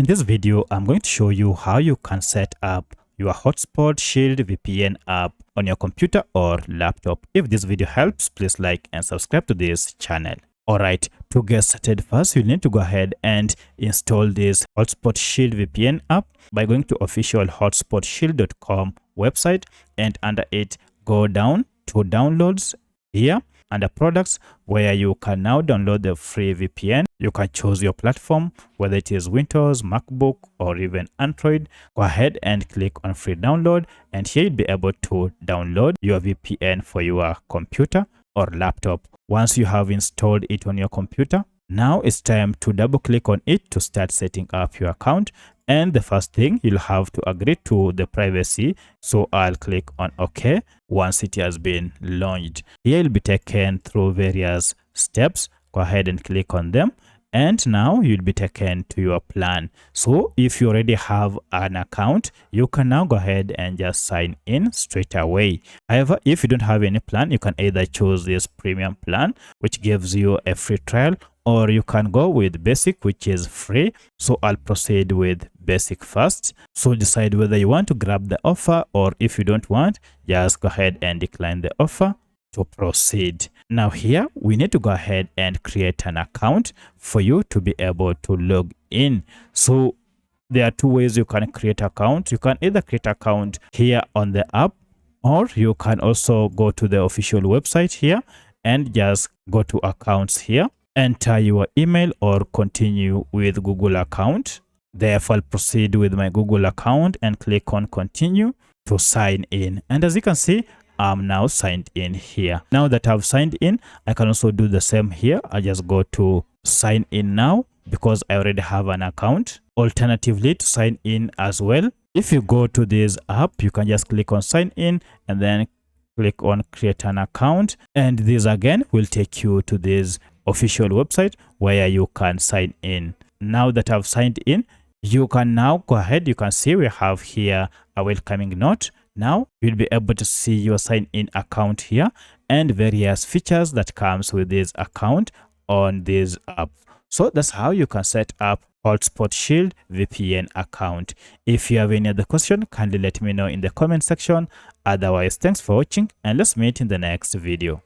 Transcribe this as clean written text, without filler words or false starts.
In this video, I'm going to show you how you can set up your Hotspot Shield VPN app on your computer or laptop. If this video helps, please like and subscribe to this channel. Alright, to get started first, you need to go ahead and install this Hotspot Shield VPN app by going to official hotspotshield.com website, and under it, go down to downloads here under products, where you can now download the free VPN. You can choose your platform, whether it is Windows, MacBook, or even Android. Go ahead and click on free download, and here you'll be able to download your VPN for your computer or laptop. Once you have installed it on your computer, now it's time to double click on it to start setting up your account. And the first thing, you'll have to agree to the privacy. So I'll click on OK once it has been launched. Here you'll be taken through various steps. Go ahead and click on them. And now you'll be taken to your plan. So if you already have an account, you can now go ahead and just sign in straight away. However, if you don't have any plan, you can either choose this premium plan, which gives you a free trial, or you can go with basic, which is free. So I'll proceed with basic first. So decide whether you want to grab the offer, or if you don't want, just go ahead and decline the offer to proceed. Now here we need to go ahead and create an account for you to be able to log in. So there are two ways you can create account. You can either create account here on the app, or you can also go to the official website here and just go to accounts here, enter your email, or continue with Google account. Therefore, I'll proceed with my Google account and click on continue to sign in. And as you can see, I'm now signed in here. Now that I've signed in, I can also do the same here. I just go to sign in now because I already have an account. Alternatively, to sign in as well, if you go to this app, you can just click on sign in and then click on create an account. And this again will take you to this official website where you can sign in. Now that I've signed in, you can now go ahead. You can see we have here a welcoming note. Now you'll be able to see your sign in account here and various features that comes with this account on this app. So that's how you can set up Hotspot Shield VPN account. If you have any other question, kindly let me know in the comment section. Otherwise, thanks for watching, and let's meet in the next video.